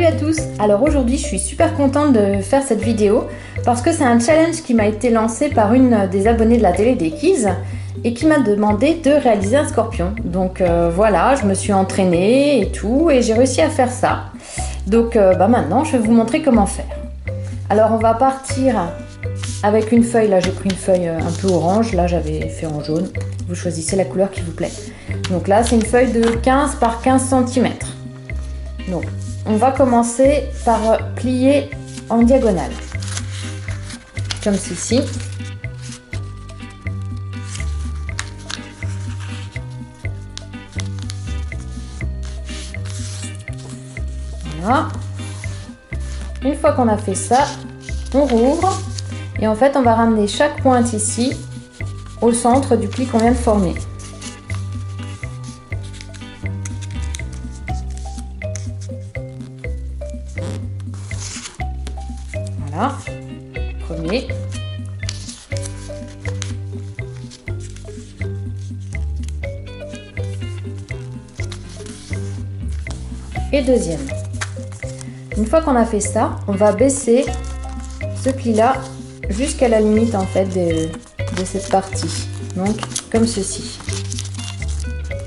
Salut à tous! Alors aujourd'hui je suis super contente de faire cette vidéo parce que c'est un challenge qui m'a été lancé par une des abonnées de la télé des Kids et qui m'a demandé de réaliser un scorpion. Donc voilà, je me suis entraînée et tout et j'ai réussi à faire ça. Donc maintenant je vais vous montrer comment faire. Alors on va partir avec une feuille, là j'ai pris une feuille un peu orange, là j'avais fait en jaune. Vous choisissez la couleur qui vous plaît. Donc là c'est une feuille de 15 par 15 cm. Donc on va commencer par plier en diagonale, comme ceci. Voilà. Une fois qu'on a fait ça, on rouvre et en fait on va ramener chaque pointe ici au centre du pli qu'on vient de former. Voilà, premier. Et deuxième. Une fois qu'on a fait ça, on va baisser ce pli-là jusqu'à la limite en fait de cette partie. Donc comme ceci.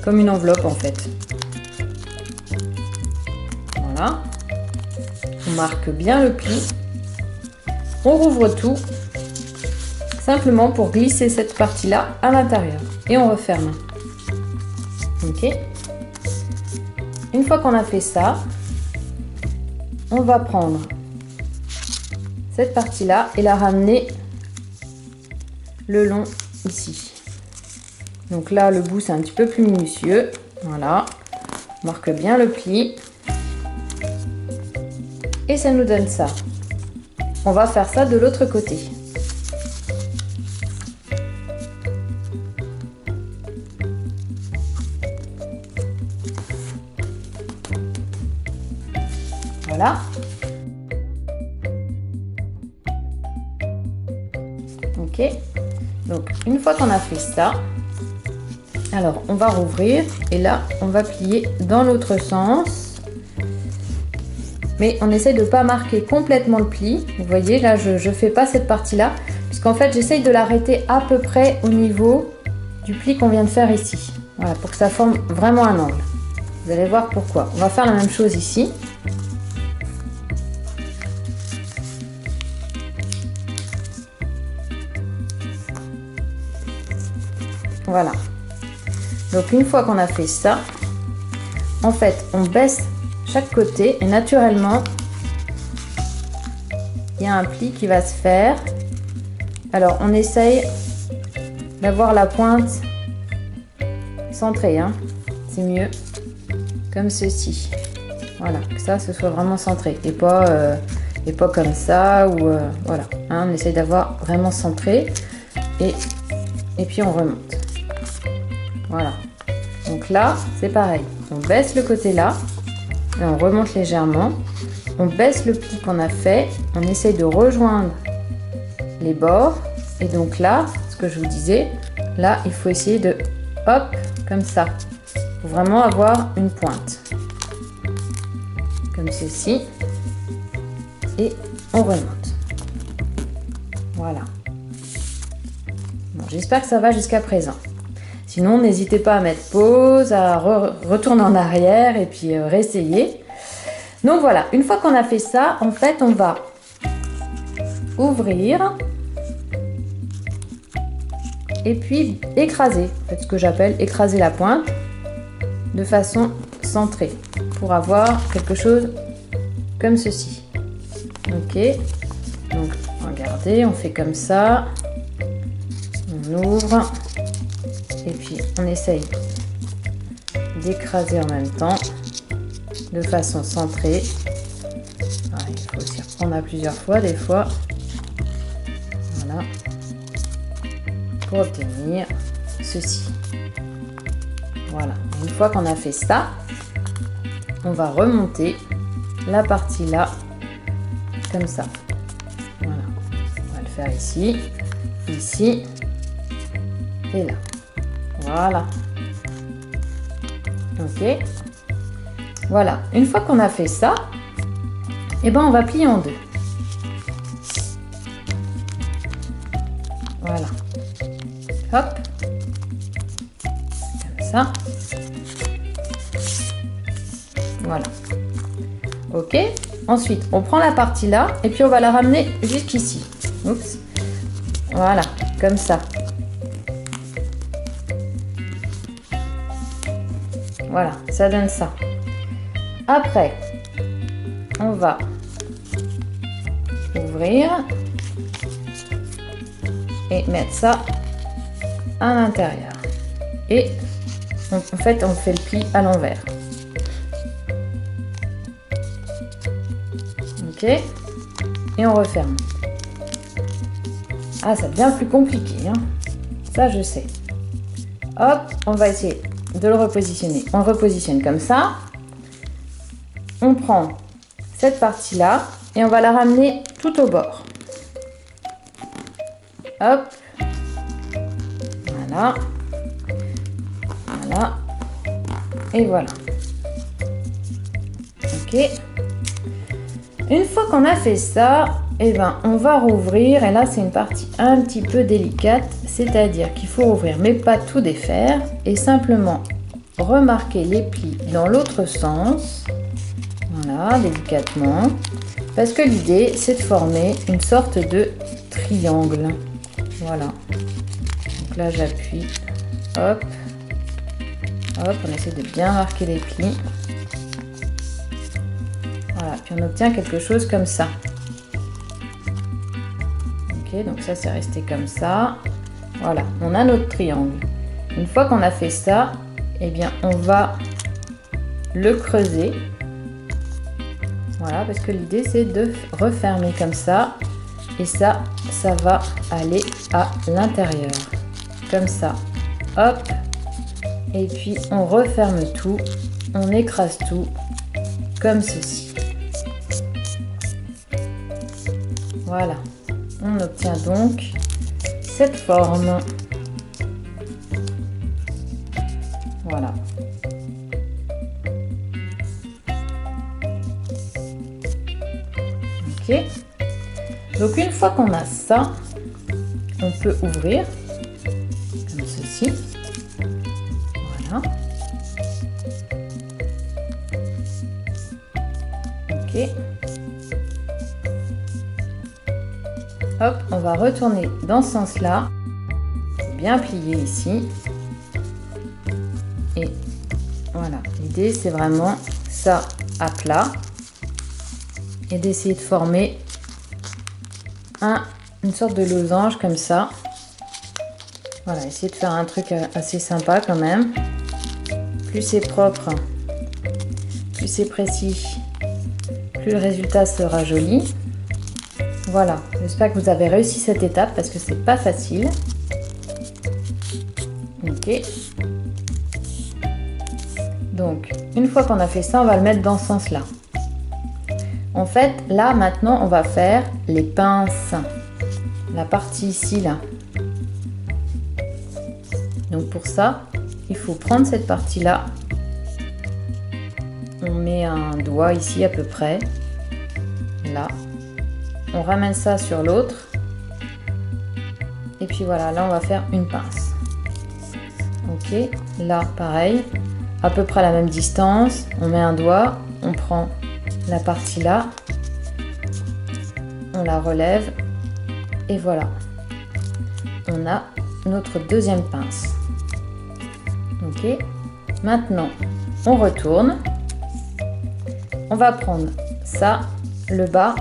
Comme une enveloppe en fait. Voilà. On marque bien le pli. On rouvre tout, simplement pour glisser cette partie-là à l'intérieur. Et on referme. Ok. Une fois qu'on a fait ça, on va prendre cette partie-là et la ramener le long ici. Donc là, le bout, c'est un petit peu plus minutieux. Voilà. On marque bien le pli. Et ça nous donne ça. On va faire ça de l'autre côté. Voilà. Ok. Donc, une fois qu'on a fait ça, alors on va rouvrir et là, on va plier dans l'autre sens. Mais on essaye de ne pas marquer complètement le pli. Vous voyez, là, je ne fais pas cette partie-là. Puisqu'en fait, j'essaye de l'arrêter à peu près au niveau du pli qu'on vient de faire ici. Voilà, pour que ça forme vraiment un angle. Vous allez voir pourquoi. On va faire la même chose ici. Voilà. Donc, une fois qu'on a fait ça, en fait, on baisse chaque côté et naturellement il y a un pli qui va se faire. Alors on essaye d'avoir la pointe centrée, hein. C'est mieux comme ceci. Voilà, que ça ce soit vraiment centré et pas comme ça ou voilà, hein, on essaye d'avoir vraiment centré et puis on remonte. Voilà, donc là c'est pareil, on baisse le côté là. Et on remonte légèrement, on baisse le pli qu'on a fait, on essaye de rejoindre les bords et donc là, ce que je vous disais, là il faut essayer de hop, comme ça, pour vraiment avoir une pointe, comme ceci, et on remonte. Voilà. Bon, j'espère que ça va jusqu'à présent. Sinon, n'hésitez pas à mettre pause, à retourner en arrière et puis réessayer. Donc voilà, une fois qu'on a fait ça, en fait, on va ouvrir et puis écraser. En fait, ce que j'appelle écraser la pointe de façon centrée pour avoir quelque chose comme ceci. Ok, donc regardez, on fait comme ça, on ouvre. Et puis on essaye d'écraser en même temps de façon centrée. Ah, il faut aussi reprendre à plusieurs fois des fois. Voilà. Pour obtenir ceci. Voilà. Une fois qu'on a fait ça, on va remonter la partie là comme ça. Voilà. On va le faire ici, ici et là. Voilà. Ok. Voilà. Une fois qu'on a fait ça, Et ben on va plier en deux. Voilà. Hop. Comme ça. Voilà. Ok. Ensuite, on prend la partie là et puis on va la ramener jusqu'ici. Oups. Voilà, comme ça. Voilà, ça donne ça. Après, on va ouvrir et mettre ça à l'intérieur. Et en fait, on fait le pli à l'envers. Ok. Et on referme. Ah, ça devient plus compliqué, hein. Ça, je sais. Hop, on va essayer de le repositionner. On le repositionne comme ça. On prend cette partie-là et on va la ramener tout au bord. Hop. Voilà. Voilà. Et voilà. Ok. Une fois qu'on a fait ça, eh ben, on va rouvrir. Et là, c'est une partie un petit peu délicate. C'est-à-dire qu'il faut rouvrir, mais pas tout défaire. Et simplement remarquer les plis dans l'autre sens. Voilà, délicatement. Parce que l'idée, c'est de former une sorte de triangle. Voilà. Donc là, j'appuie. Hop. Hop, on essaie de bien marquer les plis. Voilà, puis on obtient quelque chose comme ça. Ok, donc ça, c'est resté comme ça. Voilà, on a notre triangle. Une fois qu'on a fait ça, eh bien, on va le creuser. Voilà, parce que l'idée, c'est de refermer comme ça. Et ça, ça va aller à l'intérieur. Comme ça. Hop. Et puis, on referme tout. On écrase tout. Comme ceci. Voilà. On obtient donc cette forme. Voilà. Ok. Donc une fois qu'on a ça, on peut ouvrir comme ceci. Voilà. Ok. Hop, on va retourner dans ce sens-là. Bien plier ici. Et voilà. L'idée, c'est vraiment ça à plat. Et d'essayer de former une sorte de losange comme ça. Voilà, essayer de faire un truc assez sympa quand même. Plus c'est propre, plus c'est précis, plus le résultat sera joli. Voilà, j'espère que vous avez réussi cette étape parce que c'est pas facile. Ok. Donc, une fois qu'on a fait ça, on va le mettre dans ce sens-là. En fait, là, maintenant, on va faire les pinces. La partie ici, là. Donc, pour ça, il faut prendre cette partie-là. On met un doigt ici, à peu près. Là. On ramène ça sur l'autre. Et puis, voilà. Là, on va faire une pince. Ok. Là, pareil. À peu près à la même distance. On met un doigt. On prend la partie là, on la relève et voilà, on a notre deuxième pince. Ok, maintenant on retourne, on va prendre ça, le bas,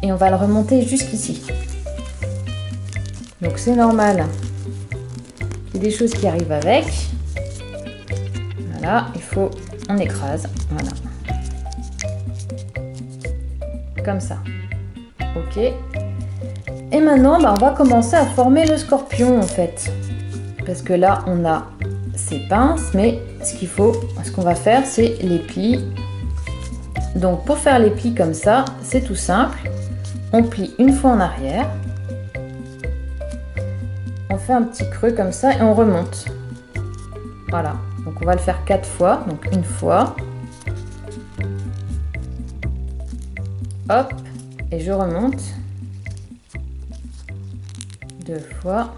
et on va le remonter jusqu'ici. Donc c'est normal qu'il y ait des choses qui arrivent avec. Voilà, on écrase, voilà. Comme ça. Ok. Et maintenant, on va commencer à former le scorpion en fait. Parce que là, on a ces pinces, mais ce qu'on va faire, c'est les plis. Donc pour faire les plis comme ça, c'est tout simple. On plie une fois en arrière. On fait un petit creux comme ça et on remonte. Voilà. Donc on va le faire 4 fois. Donc une fois. hop, et je remonte 2 fois,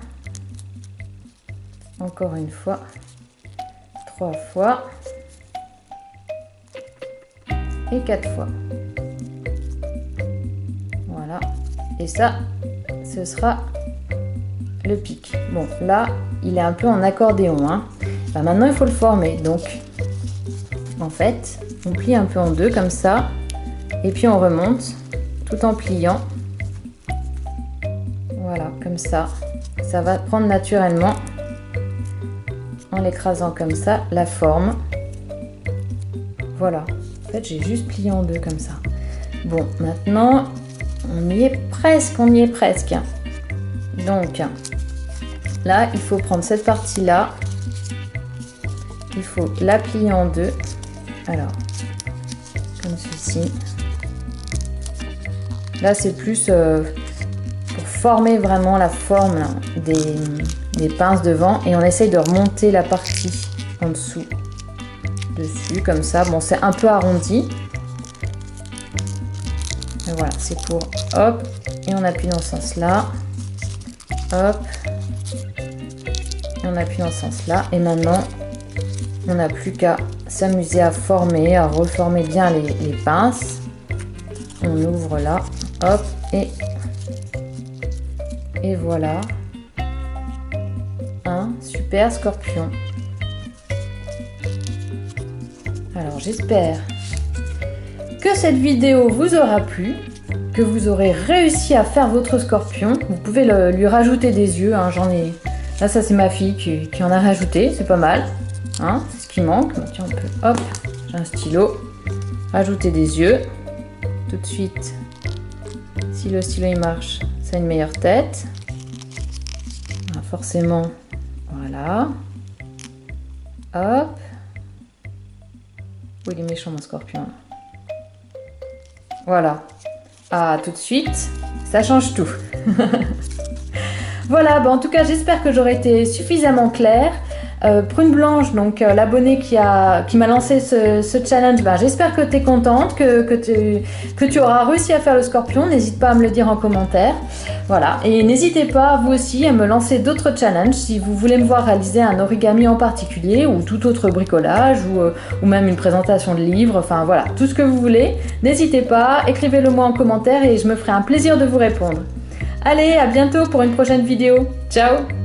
encore une fois, 3 fois et 4 fois. Voilà, et ça, ce sera le pic. Bon, là, il est un peu en accordéon, hein. Bah, maintenant, il faut le former. Donc, en fait, on plie un peu en deux comme ça, et puis on remonte tout en pliant. Voilà, comme ça. Ça va prendre naturellement, en l'écrasant comme ça, la forme. Voilà. En fait, j'ai juste plié en deux comme ça. Bon, maintenant, on y est presque, Donc, là, il faut prendre cette partie-là. Il faut la plier en deux. Alors, comme ceci. Là, c'est plus pour former vraiment la forme des pinces devant. Et on essaye de remonter la partie en dessous, dessus, comme ça. Bon, c'est un peu arrondi. Et voilà, c'est pour hop. Et on appuie dans ce sens-là. Hop. Et on appuie dans ce sens-là. Et maintenant, on n'a plus qu'à s'amuser à former, à reformer bien les pinces. On ouvre là, hop, et voilà. Un super scorpion. Alors j'espère que cette vidéo vous aura plu, que vous aurez réussi à faire votre scorpion. Vous pouvez lui rajouter des yeux, hein, j'en ai... Là ça c'est ma fille qui en a rajouté, c'est pas mal. Hein, c'est ce qui manque. Donc, tiens, on peut, hop, j'ai un stylo, rajouter des yeux. Tout de suite, si le stylo il marche, ça a une meilleure tête. Ah, forcément, voilà. Hop. Oh, il est méchant mon scorpion. Voilà. Ah, tout de suite, ça change tout. Voilà, bah en tout cas, j'espère que j'aurai été suffisamment claire. Prune Blanche, donc l'abonné qui m'a lancé ce challenge, bah, j'espère que tu es contente, que tu auras réussi à faire le scorpion. N'hésite pas à me le dire en commentaire. Voilà, et n'hésitez pas vous aussi à me lancer d'autres challenges si vous voulez me voir réaliser un origami en particulier ou tout autre bricolage ou même une présentation de livre, enfin voilà, tout ce que vous voulez. N'hésitez pas, écrivez-le moi en commentaire et je me ferai un plaisir de vous répondre. Allez, à bientôt pour une prochaine vidéo. Ciao!